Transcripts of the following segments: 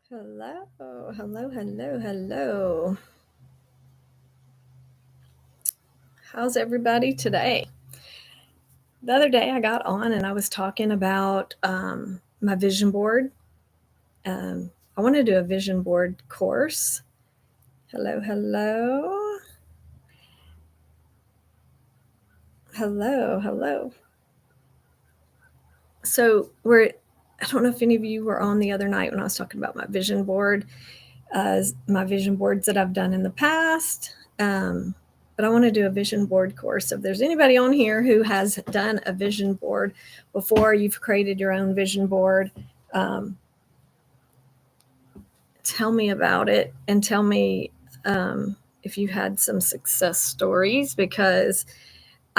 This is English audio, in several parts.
Hello, hello, hello, hello. How's everybody today? The other day I got on and I was talking about my vision board. I want to do a vision board course. Hello, hello, hello, hello. So I don't know if any of you were on the other night when I was talking about my vision board, my vision boards that I've done in the past. But I want to do a vision board course. So if there's anybody on here who has done a vision board before, you've created your own vision board, um, tell me about it and tell me if you had some success stories, because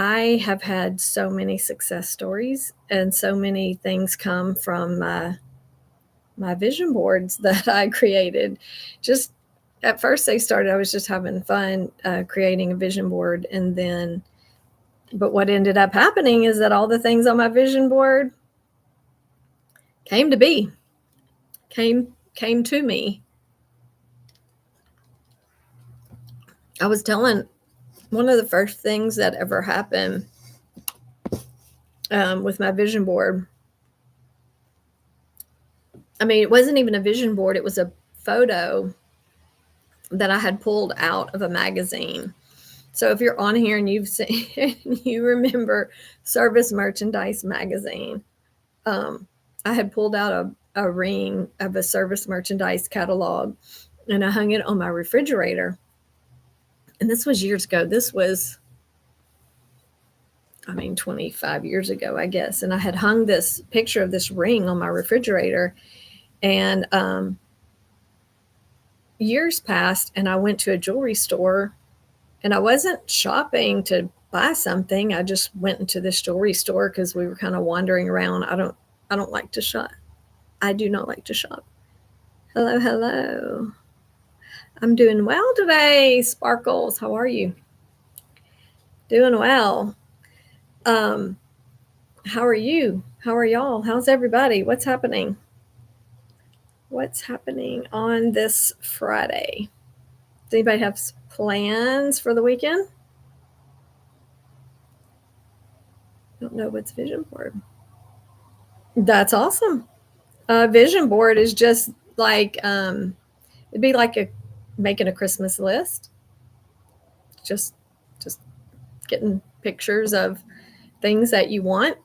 I have had so many success stories and so many things come from my vision boards that I created. Just at first, they started, I was just having fun creating a vision board. And then, but what ended up happening is that all the things on my vision board came to be, came to me. I was telling one of the first things that ever happened with my vision board. I mean, it wasn't even a vision board, it was a photo that I had pulled out of a magazine. So if you're on here and you've seen, you remember Service Merchandise magazine, I had pulled out a ring of a Service Merchandise catalog and I hung it on my refrigerator. And this was years ago. This was, 25 years ago, I guess. And I had hung this picture of this ring on my refrigerator. And years passed, and I went to a jewelry store, and I wasn't shopping to buy something. I just went into this jewelry store because we were kind of wandering around. I don't like to shop. I do not like to shop. Hello, hello. I'm doing well today, Sparkles. How are you? Doing well. Um, how are you? How are y'all? How's everybody? What's happening? What's happening on this Friday? Does anybody have plans for the weekend? I don't know what's vision board. That's awesome. Vision board is just like it'd be like making a Christmas list. Just just getting pictures of things that you want.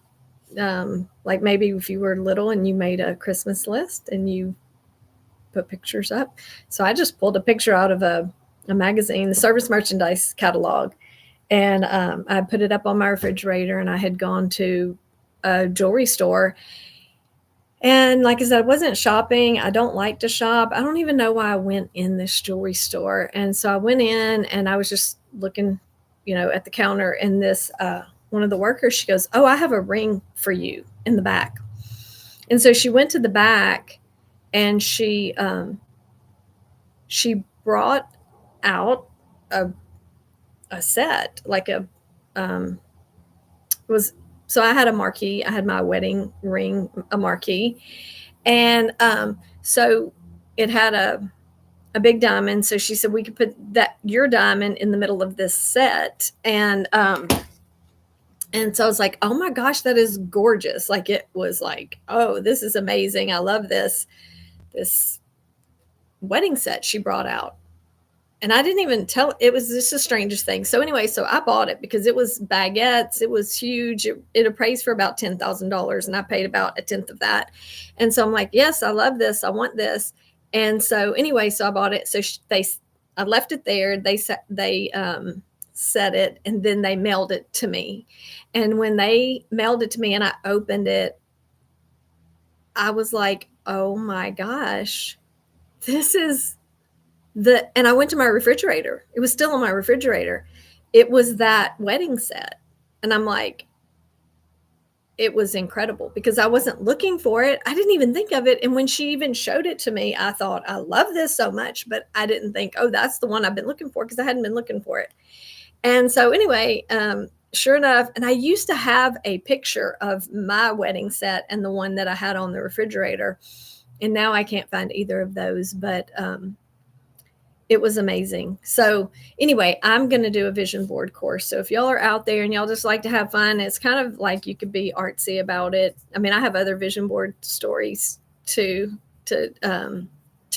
Like maybe if you were little and you made a Christmas list and you put pictures up. So I just pulled a picture out of a magazine, the Service Merchandise catalog, and I put it up on my refrigerator. And I had gone to a jewelry store. And like I said, I wasn't shopping. I don't like to shop. I don't even know why I went in this jewelry store. And so I went in and I was just looking, at the counter. And this one of the workers, she goes, "Oh, I have a ring for you in the back." And so she went to the back and she brought out a a set, like was so I had a marquee. I had my wedding ring, a marquee, and so it had a big diamond. So she said we could put that your diamond in the middle of this set, and so I was like, oh my gosh, that is gorgeous. Like it was like, oh, this is amazing. I love this wedding set she brought out. And I didn't even tell, it was just the strangest thing. So anyway, so I bought it because it was baguettes. It was huge. It appraised for about $10,000 and I paid about a tenth of that. And so I'm like, yes, I love this. I want this. And so anyway, so I bought it. So I left it there. They set it and then they mailed it to me. And when they mailed it to me and I opened it, I was like, oh my gosh, this is and I went to my refrigerator. It was still on my refrigerator. It was that wedding set. And I'm like, it was incredible because I wasn't looking for it. I didn't even think of it. And when she even showed it to me, I thought, I love this so much, but I didn't think, oh, that's the one I've been looking for because I hadn't been looking for it. And so anyway, sure enough, and I used to have a picture of my wedding set and the one that I had on the refrigerator. And now I can't find either of those, but it was amazing. So anyway, I'm going to do a vision board course. So if y'all are out there and y'all just like to have fun, it's kind of like you could be artsy about it. I mean, I have other vision board stories to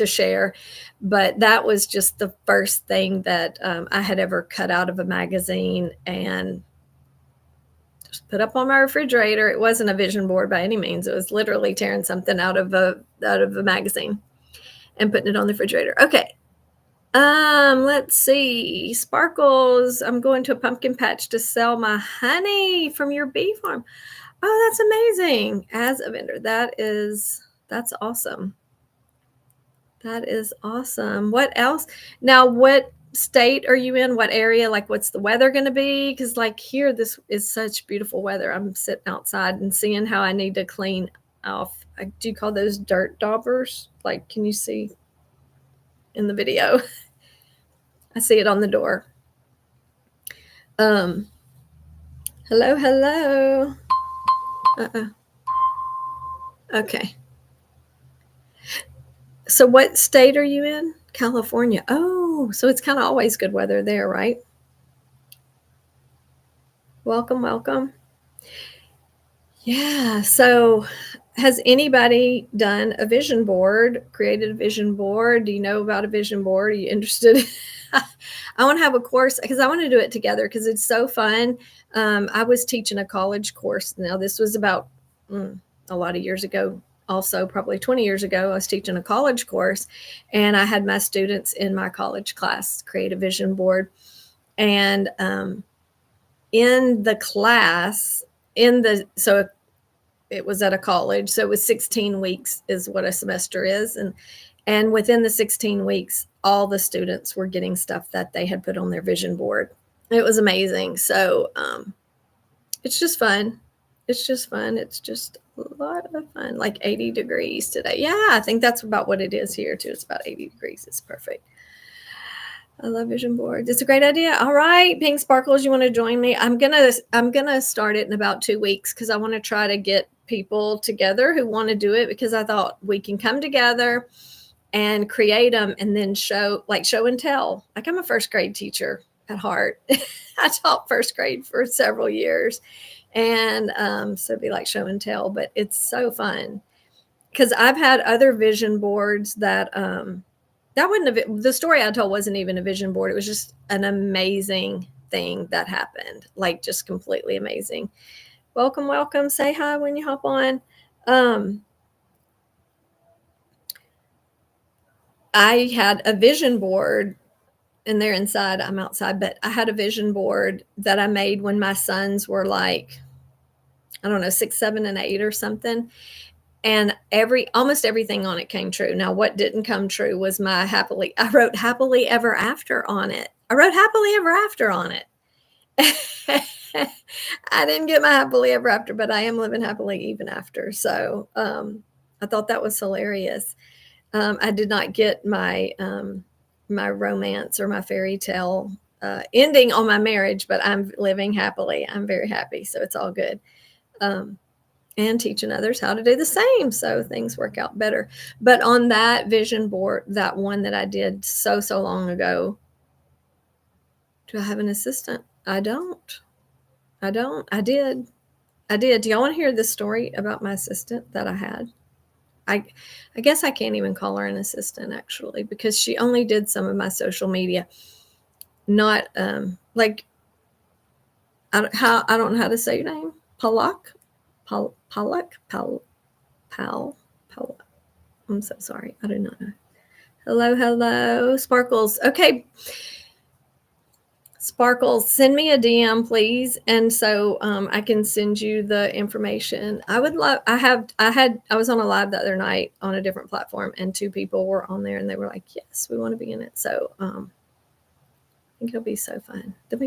share, but that was just the first thing that I had ever cut out of a magazine and just put up on my refrigerator. It wasn't a vision board by any means. It was literally tearing something out of a magazine and putting it on the refrigerator. Okay. Let's see. Sparkles, I'm going to a pumpkin patch to sell my honey from your bee farm. Oh, that's amazing. As a vendor. That's awesome. That is awesome. What else? Now, what state are you in? What area? Like, what's the weather going to be? Because, like, here, this is such beautiful weather. I'm sitting outside and seeing how I need to clean off. Do you call those dirt daubers? Like, can you see in the video? I see it on the door. Hello. Okay. So what state are you in? California. Oh, so it's kind of always good weather there, right? Welcome. Yeah. So has anybody done a vision board, created a vision board? Do you know about a vision board? Are you interested? I want to have a course because I want to do it together because it's so fun. I was teaching a college course. Now, this was about a lot of years ago. Also, probably 20 years ago, I was teaching a college course, and I had my students in my college class create a vision board. And in the class, so it was at a college, so it was 16 weeks is what a semester is, and within the 16 weeks, all the students were getting stuff that they had put on their vision board. It was amazing. So it's just fun. It's just a lot of fun. Like 80 degrees today. Yeah, I think that's about what it is here too. It's about 80 degrees. It's perfect. I love vision boards. It's a great idea. All right, Pink Sparkles, you want to join me? I'm gonna start it in about 2 weeks because I want to try to get people together who want to do it, because I thought we can come together and create them and then show and tell. Like, I'm a first grade teacher at heart. I taught first grade for several years, and so it'd be like show and tell. But it's so fun because I've had other vision boards that wouldn't have, the story I told wasn't even a vision board. It was just an amazing thing that happened, like just completely amazing. Welcome. Say hi when you hop on. I had a vision board, and they're inside, I'm outside, but I had a vision board that I made when my sons were like, I don't know, 6, 7, and 8 or something. And almost everything on it came true. Now, what didn't come true was I wrote happily ever after on it. I didn't get my happily ever after, but I am living happily even after. So I thought that was hilarious. I did not get my my romance or my fairy tale ending on my marriage, but I'm living happily. I'm very happy. So it's all good. And teaching others how to do the same. So things work out better. But on that vision board, that one that I did so long ago, do I have an assistant? I don't. I did. Do y'all want to hear the story about my assistant that I had? I guess I can't even call her an assistant, actually, because she only did some of my social media. Not like, I don't know how to say your name. Palak. I'm so sorry. I do not know. Hello, Sparkles. Okay. Sparkles, send me a DM, please, and so I can send you the information. I would love. I was on a live the other night on a different platform, and 2 people were on there, and they were like, "Yes, we want to be in it." So I think it'll be so fun. Then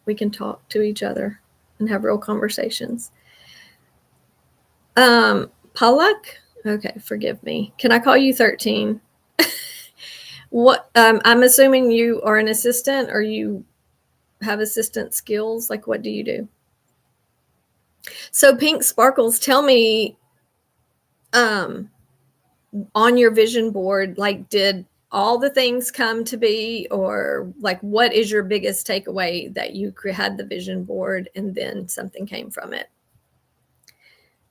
we can talk to each other and have real conversations. Pollock. Okay, forgive me. Can I call you 13? What? I'm assuming you are an assistant, or you have assistant skills. Like, what do you do? So Pink Sparkles, tell me, on your vision board, like, did all the things come to be, or like, what is your biggest takeaway that you had the vision board and then something came from it?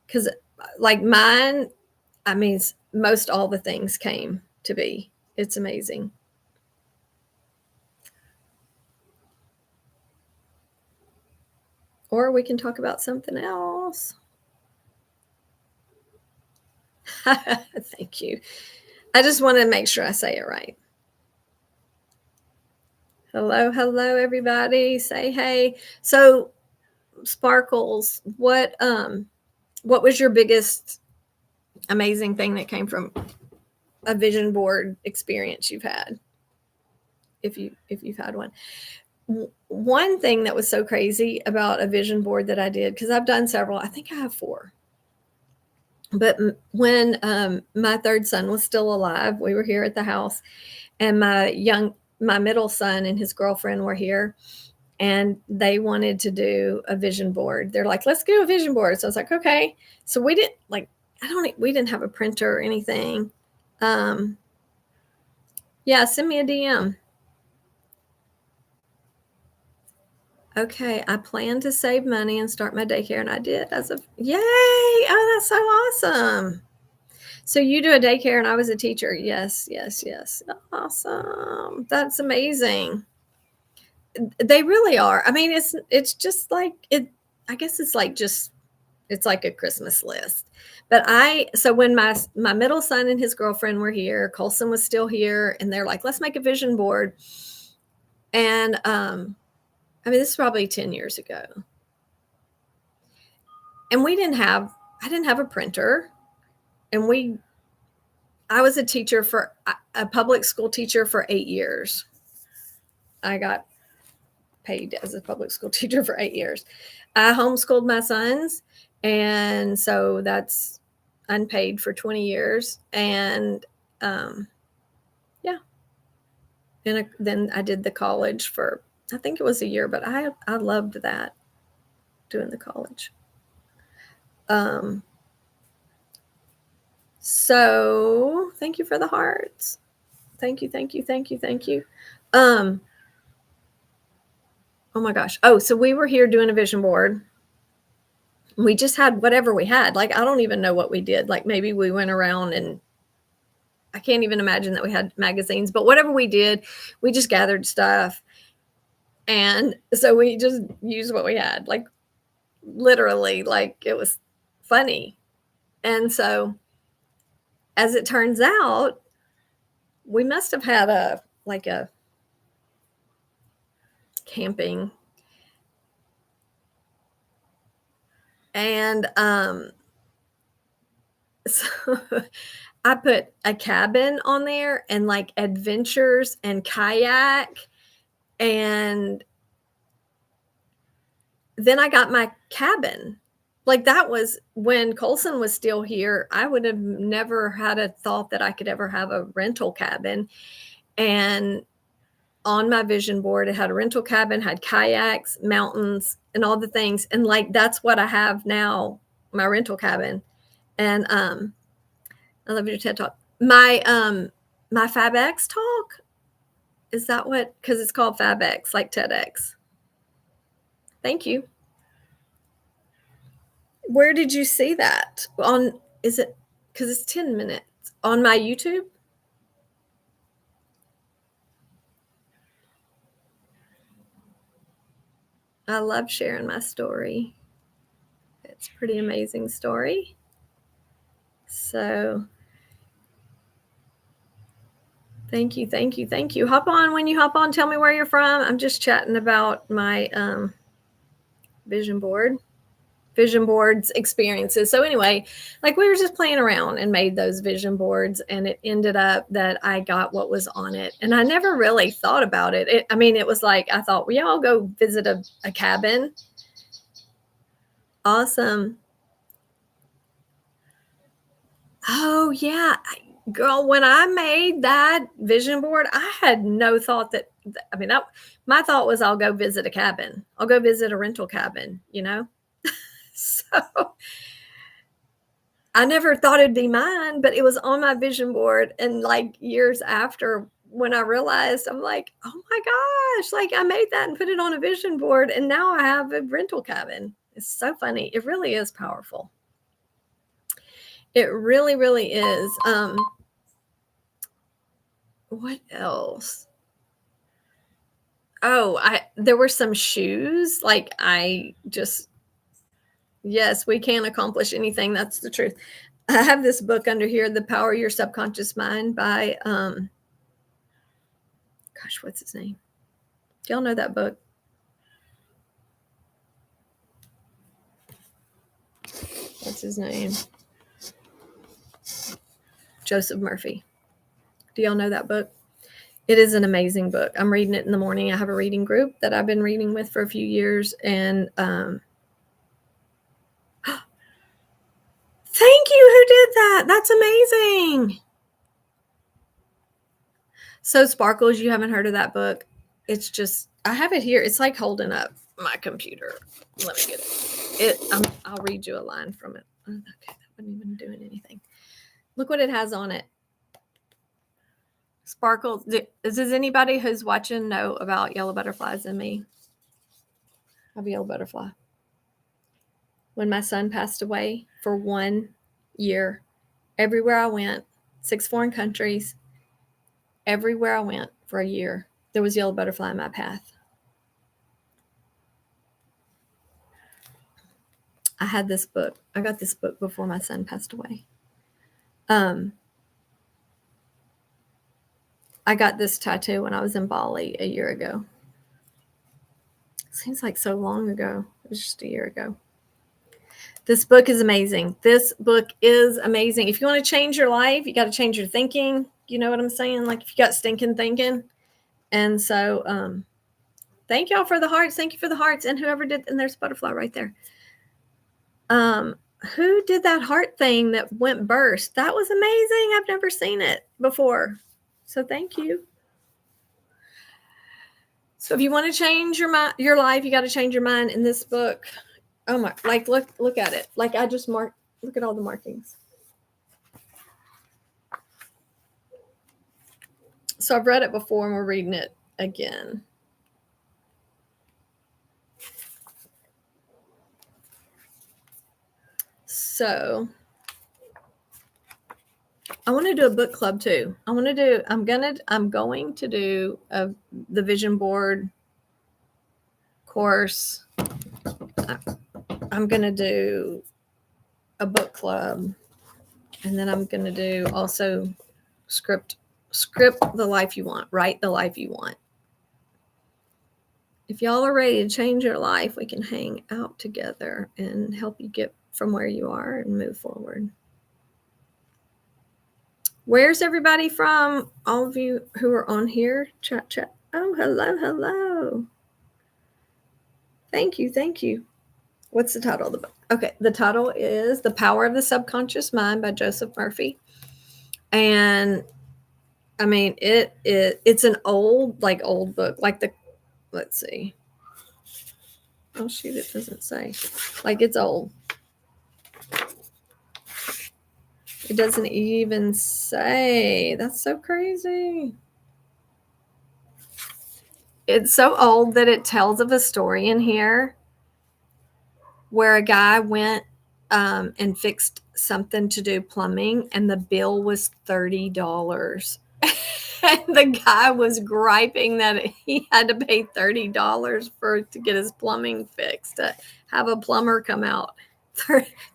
Because like mine, I mean, most all the things came to be. It's amazing. Or we can talk about something else. Thank you. I just want to make sure I say it right. Hello, hello, everybody. Say hey. So, Sparkles, what was your biggest amazing thing that came from a vision board experience you've had? If you've had one. One thing that was so crazy about a vision board that I did, because I've done several, I think I have 4. But when my third son was still alive, we were here at the house, and my middle son and his girlfriend were here, and they wanted to do a vision board. They're like, let's do a vision board. So I was like, okay. So we didn't we didn't have a printer or anything. Yeah, send me a DM. Okay, I plan to save money and start my daycare, and I did yay! Oh, that's so awesome. So you do a daycare and I was a teacher. Yes, yes, yes. Awesome. That's amazing. They really are. I mean, it's just like it. I guess it's like a Christmas list. But so when my middle son and his girlfriend were here, Colson was still here, and they're like, let's make a vision board. And I mean, this is probably 10 years ago. And I didn't have a printer. And I was a public school teacher for 8 years. I got paid as a public school teacher for 8 years. I homeschooled my sons, and so that's unpaid for 20 years. And yeah. And then I did the college for, I think it was a year, but I loved that, doing the college. So thank you for the hearts. Thank you, thank you, thank you, thank you. Oh my gosh. Oh, so we were here doing a vision board. We just had whatever we had. Like, I don't even know what we did. Like, maybe we went around, and I can't even imagine that we had magazines, but whatever we did, we just gathered stuff. And so we just used what we had, like, literally, like, it was funny. And so, as it turns out, we must have had a camping. And so I put a cabin on there, and like adventures and kayak. And then I got my cabin. Like, that was when Colson was still here. I would have never had a thought that I could ever have a rental cabin. And on my vision board, it had a rental cabin, had kayaks, mountains, and all the things. And like, that's what I have now, my rental cabin. And I love your TED Talk. My FabX talk, is that what? Because it's called FabX, like TEDx. Thank you. Where did you see that? Is it, because it's 10 minutes, on my YouTube? I love sharing my story. It's a pretty amazing story. So thank you, thank you, thank you. Hop on when you hop on. Tell me where you're from. I'm just chatting about my vision boards experiences. So anyway, like, we were just playing around and made those vision boards, and it ended up that I got what was on it. And I never really thought about it. It was like, I thought, well, yeah, I'll go visit a cabin. Awesome. Oh yeah. Girl, when I made that vision board, I had no thought my thought was, I'll go visit a cabin. I'll go visit a rental cabin, So I never thought it'd be mine, but it was on my vision board. And like years after, when I realized, I'm like, oh my gosh, like I made that and put it on a vision board. And now I have a rental cabin. It's so funny. It really is powerful. It really, really is. What else? Oh, there were some shoes. Like yes, we can accomplish anything. That's the truth. I have this book under here, The Power of Your Subconscious Mind by gosh, what's his name? Do y'all know that book? What's his name? Joseph Murphy. Do y'all know that book? It is an amazing book. I'm reading it in the morning. I have a reading group that I've been reading with for a few years. And thank you. Who did that? That's amazing. So Sparkles, you haven't heard of that book? It's just, I have it here. It's like holding up my computer. Let me get it. I'll read you a line from it. Okay, that wasn't even doing anything. Look what it has on it. Sparkles. Does anybody who's watching know about yellow butterflies and me? I have a yellow butterfly. When my son passed away for 1 year, everywhere I went, 6 foreign countries, everywhere I went for a year, there was yellow butterfly in my path. I had this book. I got this book before my son passed away. I got this tattoo when I was in Bali a year ago. Seems like so long ago. It was just a year ago. This book is amazing. This book is amazing. If you want to change your life, you got to change your thinking. You know what I'm saying? Like if you got stinking thinking. And so thank y'all for the hearts. Thank you for the hearts. And whoever did, and there's a butterfly right there. Who did that heart thing that went burst? That was amazing. I've never seen it before. So thank you. So if you want to change your life, you got to change your mind. In this book, oh my, like look at it. Like I just marked, look at all the markings. So I've read it before and we're reading it again. So I want to do a book club too. I'm going to do the vision board course. I'm going to do a book club, and then I'm going to do also script the life you want, write the life you want. If y'all are ready to change your life, we can hang out together and help you get from where you are and move forward. Where's everybody from? All of you who are on here, chat. Oh, hello. Thank you. What's the title of the book? Okay, the title is The Power of the Subconscious Mind by Joseph Murphy. And I mean, it's an old book. Let's see. Oh shoot, it doesn't say. Like it's old. It doesn't even say. That's so crazy. It's so old that it tells of a story in here where a guy went and fixed something to do plumbing, and the bill was $30. And the guy was griping that he had to pay $30 to get his plumbing fixed, to have a plumber come out.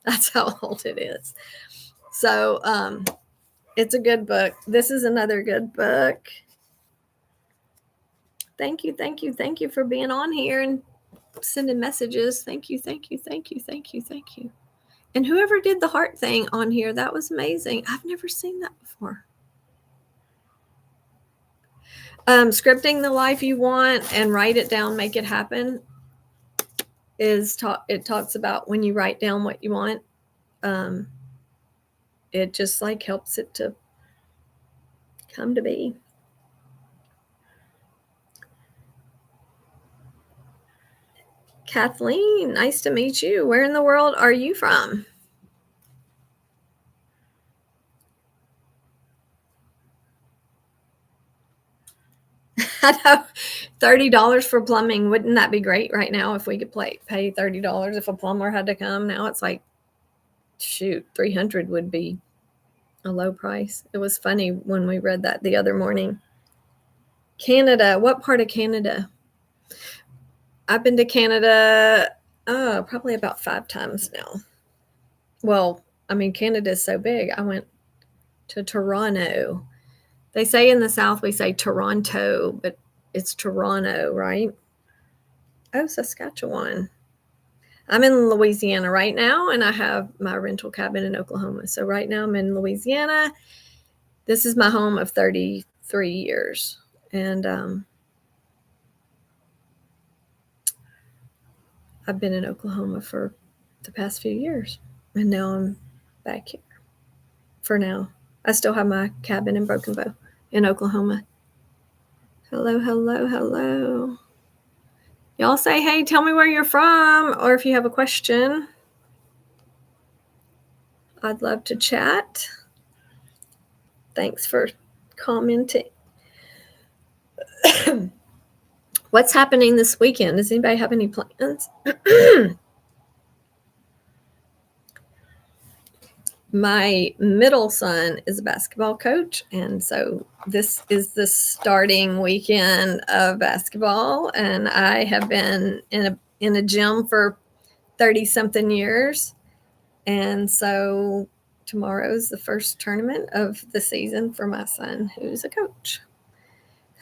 That's how old it is. So it's a good book. This is another good book. Thank you for being on here and sending messages. Thank you. And whoever did the heart thing on here, that was amazing. I've never seen that before. Scripting the life you want and write it down, make it happen. It talks about when you write down what you want, it just like helps it to come to be. Kathleen, nice to meet you. Where in the world are you from? I know. $30 for plumbing. Wouldn't that be great right now if we could pay $30 if a plumber had to come? Now it's like, shoot, 300 would be a low price. It was funny when we read that the other morning. Canada. What part of Canada? I've been to Canada probably about 5 times now. Well, I mean, Canada is so big. I went to Toronto. They say in the South we say Toronto, but it's Toronto, right? Oh, Saskatchewan. I'm in Louisiana right now, and I have my rental cabin in Oklahoma. So right now I'm in Louisiana. This is my home of 33 years. And I've been in Oklahoma for the past few years. And now I'm back here for now. I still have my cabin in Broken Bow in Oklahoma. Hello, hello, hello. Y'all say, hey, tell me where you're from, or if you have a question. I'd love to chat. Thanks for commenting. What's happening this weekend? Does anybody have any plans? My middle son is a basketball coach, and so this is the starting weekend of basketball, and I have been in a gym for 30-something years, and so tomorrow's the first tournament of the season for my son, who's a coach.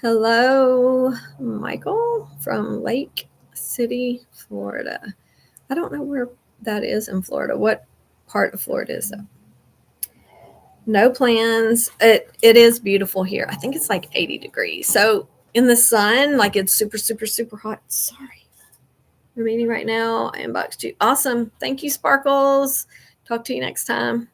Hello, Michael from Lake City, Florida. I don't know where that is in Florida. What part of Florida is that? No plans. It is beautiful here. I think it's like 80 degrees. So in the sun, like it's super, super, super hot. Sorry. We're meeting right now. I inboxed you. Awesome. Thank you, Sparkles. Talk to you next time.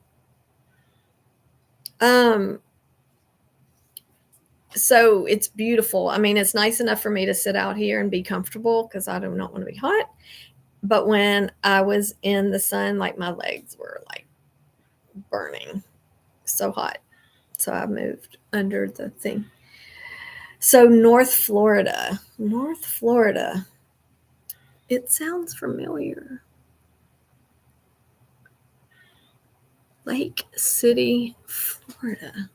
So it's beautiful. I mean, it's nice enough for me to sit out here and be comfortable because I do not want to be hot. But when I was in the sun, like my legs were like burning, so hot. So I moved under the thing. So North Florida. It sounds familiar. Lake City, Florida.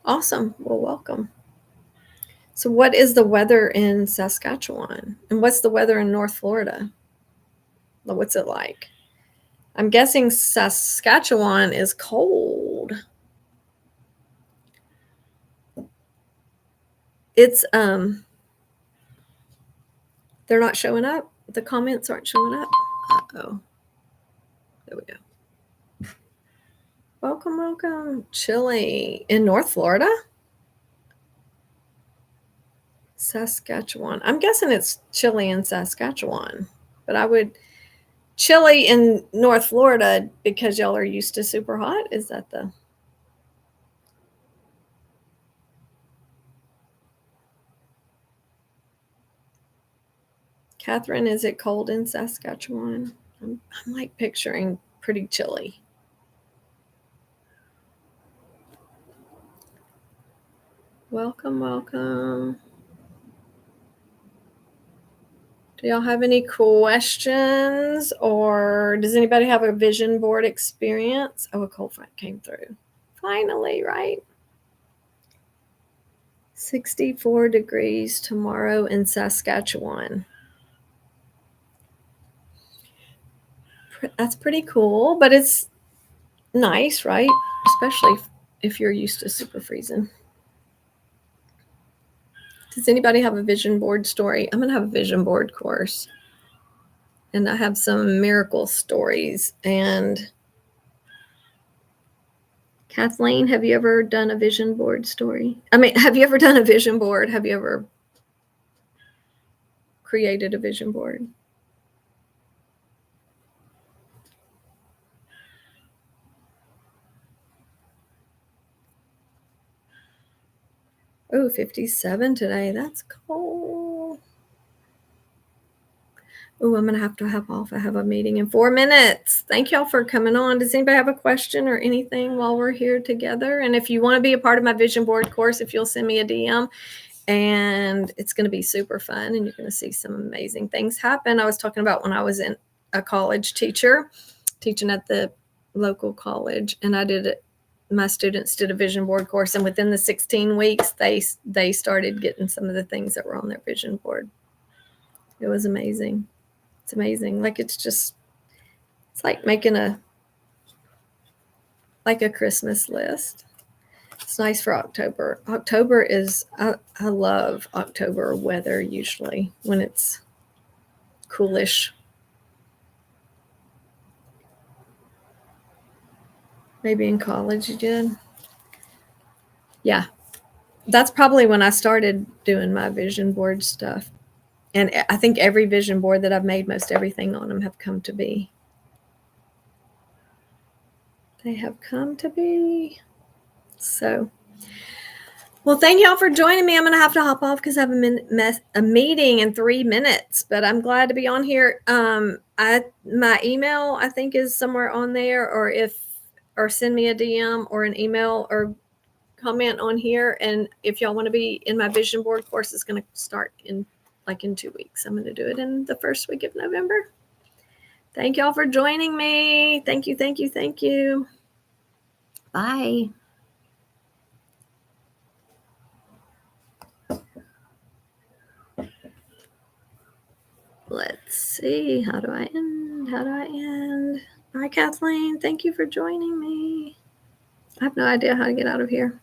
Awesome. Well, welcome. So what is the weather in Saskatchewan? And what's the weather in North Florida? What's it like? I'm guessing Saskatchewan is cold. It's they're not showing up. The comments aren't showing up. Uh-oh. There we go. Welcome. Chilly in North Florida? Saskatchewan. I'm guessing it's chilly in Saskatchewan, but I would chilly in North Florida because y'all are used to super hot. Is that the Catherine? Is it cold in Saskatchewan? I'm like picturing pretty chilly. Welcome. Do y'all have any questions, or does anybody have a vision board experience? Oh, a cold front came through. Finally, right? 64 degrees tomorrow in Saskatchewan. That's pretty cool, but it's nice, right? Especially if you're used to super freezing. Does anybody have a vision board story? I'm going to have a vision board course. And I have some miracle stories. And Kathleen, have you ever done a vision board story? I mean, have you ever done a vision board? Have you ever created a vision board? Oh, 57 today. That's cold. Oh, I'm going to hop off. I have a meeting in 4 minutes. Thank y'all for coming on. Does anybody have a question or anything while we're here together? And if you want to be a part of my vision board course, if you'll send me a DM, and it's going to be super fun and you're going to see some amazing things happen. I was talking about when I was in a college teaching at the local college, and my students did a vision board course, and within the 16 weeks, they started getting some of the things that were on their vision board. It was amazing. It's amazing. Like it's like making a Christmas list. It's nice for October. October is, I love October weather usually when it's coolish. Maybe in college you did. Yeah. That's probably when I started doing my vision board stuff. And I think every vision board that I've made, most everything on them have come to be. They have come to be. So, well, thank y'all for joining me. I'm going to have to hop off because I have a meeting in 3 minutes, but I'm glad to be on here. My email, I think, is somewhere on there, or send me a DM or an email or comment on here. And if y'all want to be in my vision board course, it's going to start in 2 weeks. I'm going to do it in the first week of November. Thank y'all for joining me. Thank you, thank you, thank you. Bye. Let's see. How do I end? Bye, Kathleen. Thank you for joining me. I have no idea how to get out of here.